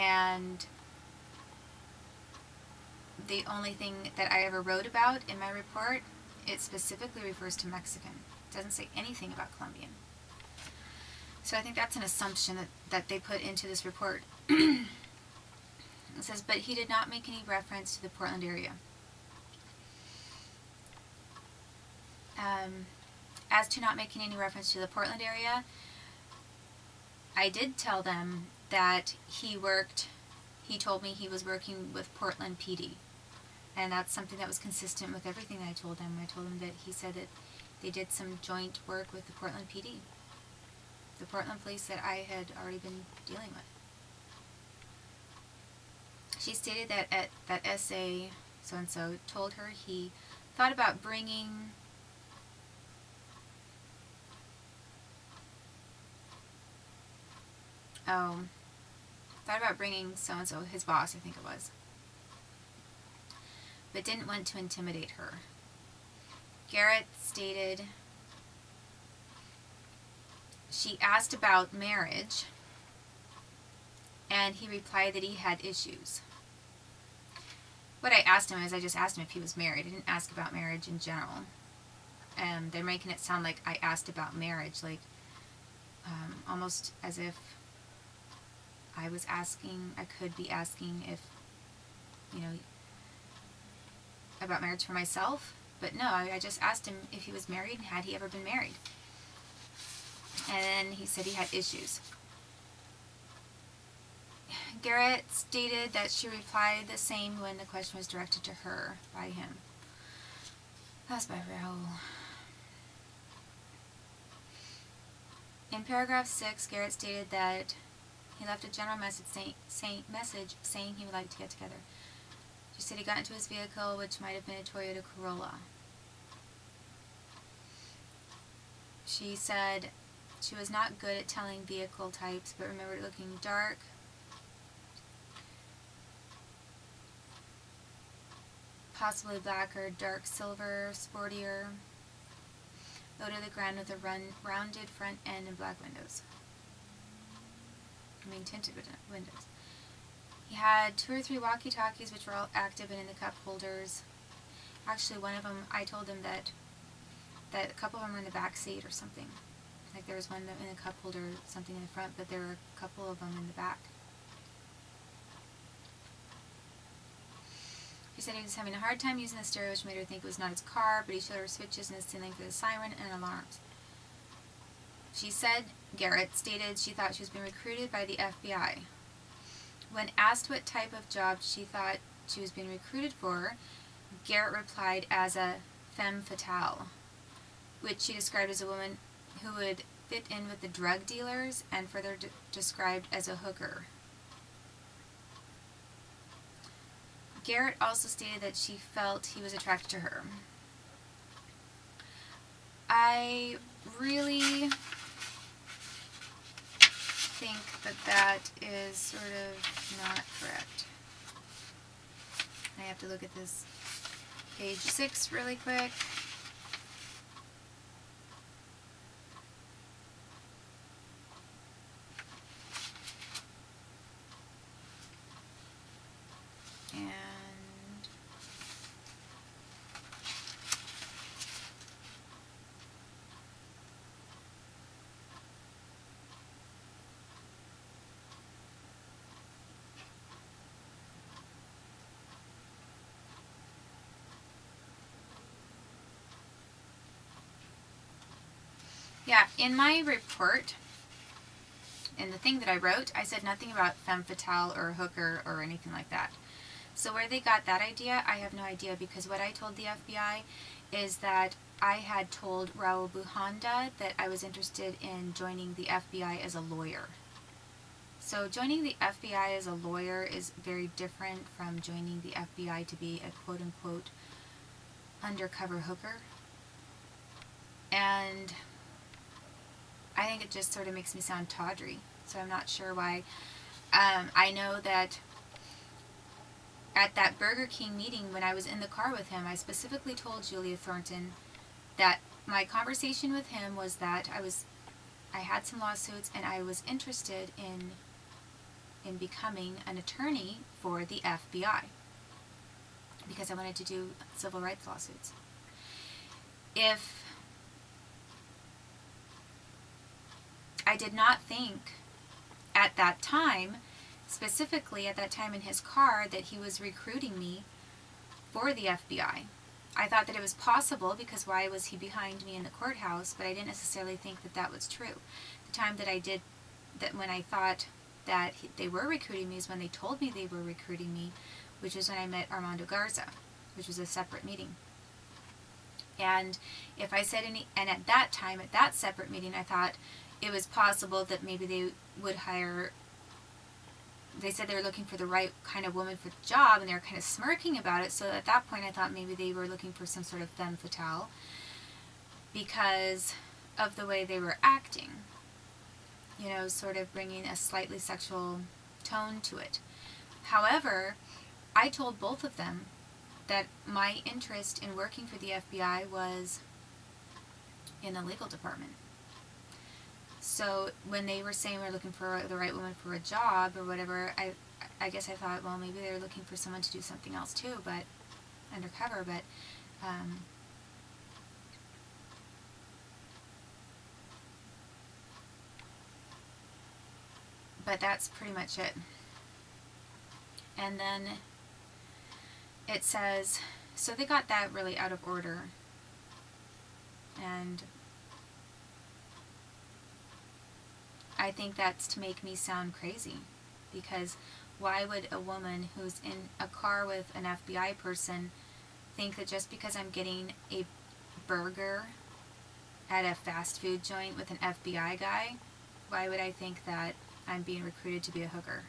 and the only thing that I ever wrote about in my report, it specifically refers to Mexican. It doesn't say anything about Colombian. So I think that's an assumption that they put into this report. It says, but he did not make any reference to the Portland area. As to not making any reference to the Portland area, I did tell them that he told me he was working with Portland PD. And that's something that was consistent with everything that I told him. I told him that he said that they did some joint work with the Portland PD. The Portland police that I had already been dealing with. She stated that that SA so-and-so told her he thought about bringing so-and-so, his boss, I think it was, but didn't want to intimidate her. Garrett stated she asked about marriage, and he replied that he had issues. What I asked him is, I just asked him if he was married. I didn't ask about marriage in general. They're making it sound like I asked about marriage, like almost as if I could be asking if, about marriage for myself. But no, I just asked him if he was married and had he ever been married. And then he said he had issues. Garrett stated that she replied the same when the question was directed to her by him. That's by Raul. In paragraph 6, Garrett stated that he left a general message saying he would like to get together. She said he got into his vehicle, which might have been a Toyota Corolla. She said she was not good at telling vehicle types, but remembered it looking dark, possibly black or dark silver, sportier, low to the ground with a rounded front end and black windows. Tinted windows. He had 2 or 3 walkie-talkies, which were all active and in the cup holders. Actually, one of them, I told him that a couple of them were in the back seat or something. Like there was one in the cup holder, something in the front, but there were a couple of them in the back. He said he was having a hard time using the stereo, which made her think it was not his car, but he showed her switches and the ceiling for the siren and alarms. She said, Garrett stated she thought she was being recruited by the FBI. When asked what type of job she thought she was being recruited for, Garrett replied as a femme fatale, which she described as a woman who would fit in with the drug dealers, and further described as a hooker. Garrett also stated that she felt he was attracted to her. I really think that is sort of not correct. I have to look at this page 6 really quick. Yeah, in my report, in the thing that I wrote, I said nothing about femme fatale or hooker or anything like that. So where they got that idea, I have no idea, because what I told the FBI is that I had told Raul Bujanda that I was interested in joining the FBI as a lawyer. So joining the FBI as a lawyer is very different from joining the FBI to be a quote-unquote undercover hooker. And I think it just sort of makes me sound tawdry, so I'm not sure why. I know that at that Burger King meeting, when I was in the car with him, I specifically told Julia Thornton that my conversation with him was that I had some lawsuits and I was interested in in becoming an attorney for the FBI because I wanted to do civil rights lawsuits. If I did not think at that time, specifically at that time in his car, that he was recruiting me for the FBI. I thought that it was possible because why was he behind me in the courthouse, but I didn't necessarily think that that was true. The time that I did, that when I thought that they were recruiting me is when they told me they were recruiting me, which was when I met Armando Garza, which was a separate meeting. And if I said any, and at that time, at that separate meeting, I thought it was possible that maybe they would hire, they said they were looking for the right kind of woman for the job, and they were kind of smirking about it. So at that point, I thought maybe they were looking for some sort of femme fatale because of the way they were acting. You know, sort of bringing a slightly sexual tone to it. However, I told both of them that my interest in working for the FBI was in the legal department. So when they were saying we're looking for the right woman for a job or whatever, I guess I thought, well, maybe they're looking for someone to do something else too, but undercover, but that's pretty much it. And then it says, so they got that really out of order. And I think that's to make me sound crazy. Because why would a woman who's in a car with an FBI person think that just because I'm getting a burger at a fast food joint with an FBI guy, why would I think that I'm being recruited to be a hooker?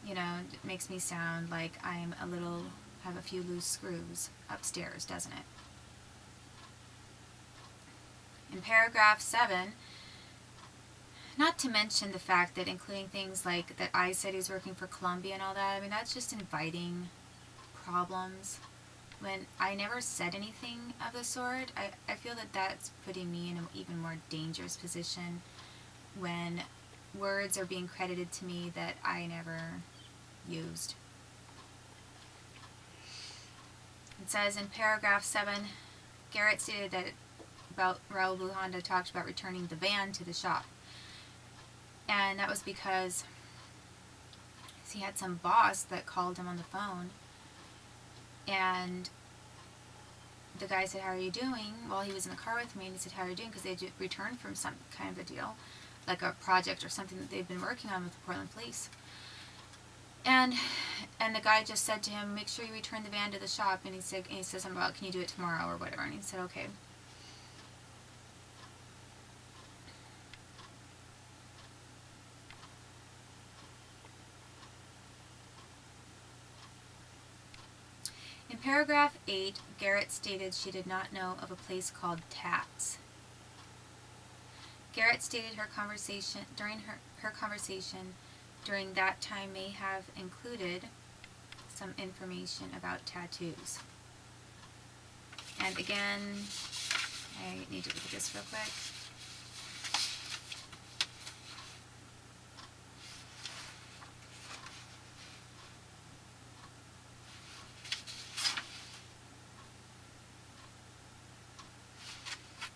You know, it makes me sound like I'm have a few loose screws upstairs, doesn't it? In paragraph 7, not to mention the fact that including things like that I said he's working for Columbia and all that, I mean, that's just inviting problems. When I never said anything of the sort, I feel that that's putting me in an even more dangerous position when words are being credited to me that I never used. It says in paragraph 7, Garrett stated that about Raul Bujanda talked about returning the van to the shop. And that was because he had some boss that called him on the phone, and the guy said, how are you doing? While he was in the car with me, and he said, how are you doing? Because they had returned from some kind of a deal, like a project or something that they've been working on with the Portland police. And the guy just said to him, make sure you return the van to the shop. And he said something about, can you do it tomorrow or whatever? And he said, okay. In paragraph 8, Garrett stated she did not know of a place called Tats. Garrett stated her conversation during that time may have included some information about tattoos. And again, I need to look at this real quick.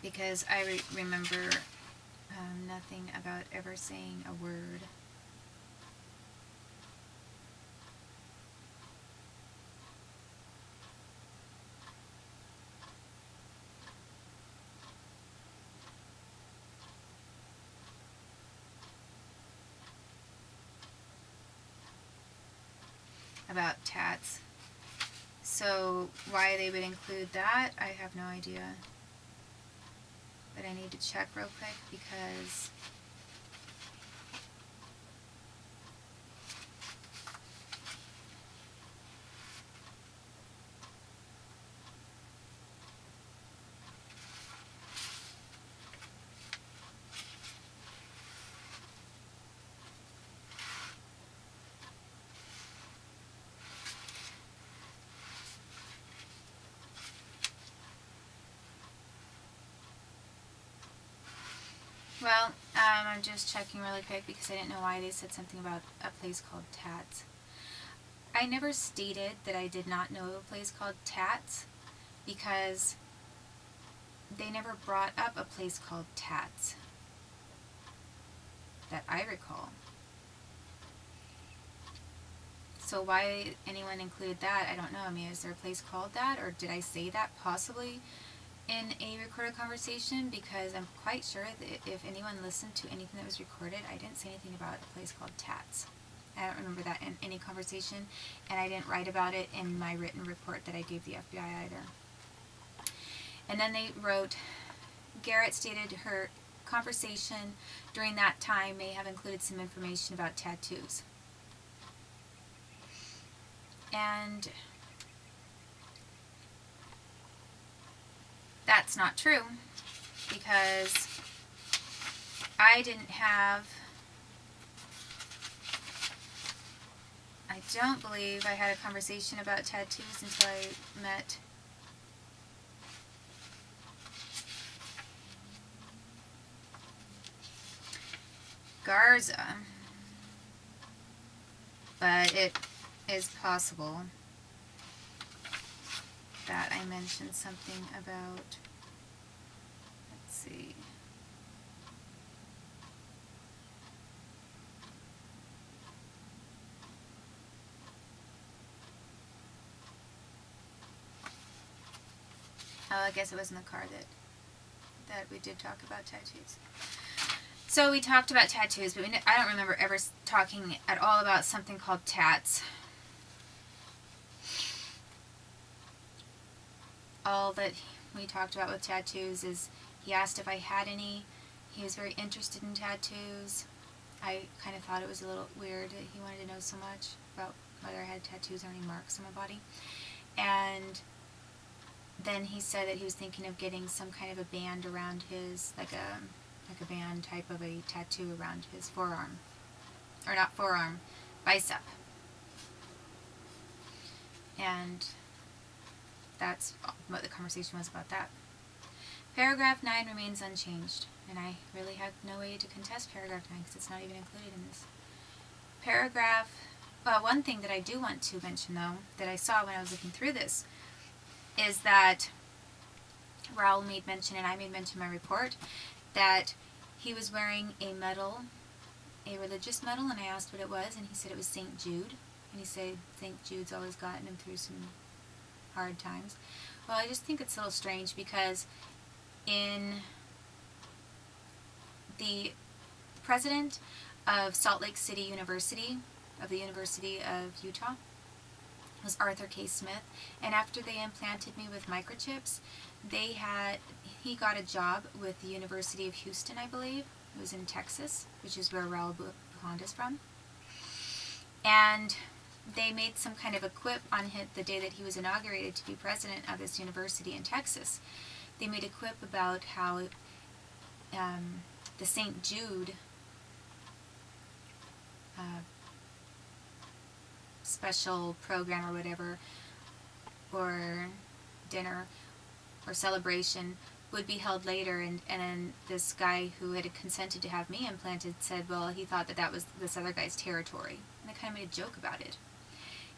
Because I remember nothing about ever saying a word about tats. So why they would include that, I have no idea. But I need to check real quick because well, I'm just checking really quick because I didn't know why they said something about a place called Tats. I never stated that I did not know a place called Tats because they never brought up a place called Tats that I recall. So why anyone included that, I don't know. I mean, is there a place called that, or did I say that possibly in a recorded conversation? Because I'm quite sure that if anyone listened to anything that was recorded, I didn't say anything about a place called Tats. I don't remember that in any conversation, and I didn't write about it in my written report that I gave the FBI either. And then they wrote, Garrett stated her conversation during that time may have included some information about tattoos. And that's not true, because I don't believe I had a conversation about tattoos until I met Garza. But it is possible that I mentioned something about, let's see, oh, I guess it was in the car that we did talk about tattoos. So we talked about tattoos, but I don't remember ever talking at all about something called tats. All that we talked about with tattoos is he asked if I had any. He was very interested in tattoos. I kind of thought it was a little weird that he wanted to know so much about whether I had tattoos or any marks on my body. And then he said that he was thinking of getting some kind of a band around his, like a band type of a tattoo around his forearm. Or not forearm, bicep. And that's what the conversation was about that. Paragraph 9 remains unchanged, and I really have no way to contest paragraph 9 because it's not even included in this. One thing that I do want to mention, though, that I saw when I was looking through this, is that Raul made mention, and I made mention in my report, that he was wearing a medal, a religious medal, and I asked what it was, and he said it was St. Jude, and he said St. Jude's always gotten him through some hard times. Well, I just think it's a little strange because in the president of Salt Lake City University, of the University of Utah, was Arthur K. Smith, and after they implanted me with microchips, he got a job with the University of Houston, I believe. It was in Texas, which is where Raul Buhand is from. And they made some kind of a quip on the day that he was inaugurated to be president of this university in Texas. They made a quip about how the St. Jude special program or whatever, or dinner or celebration would be held later, and then this guy who had consented to have me implanted said, well, he thought that was this other guy's territory, and I kind of made a joke about it.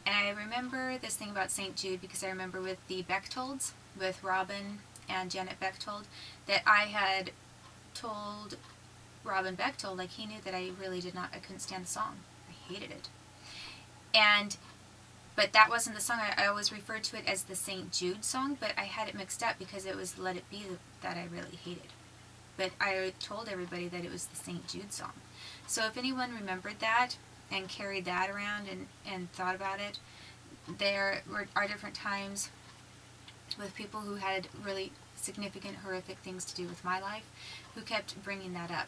And I remember this thing about St. Jude because I remember with the Bechtolds, with Robin and Janet Bechtold, that I had told Robin Bechtold, like, he knew that I couldn't stand the song. I hated it. But that wasn't the song. I always referred to it as the St. Jude song, but I had it mixed up because it was Let It Be that I really hated. But I told everybody that it was the St. Jude song. So if anyone remembered that and carried that around and thought about it, there are different times with people who had really significant, horrific things to do with my life who kept bringing that up.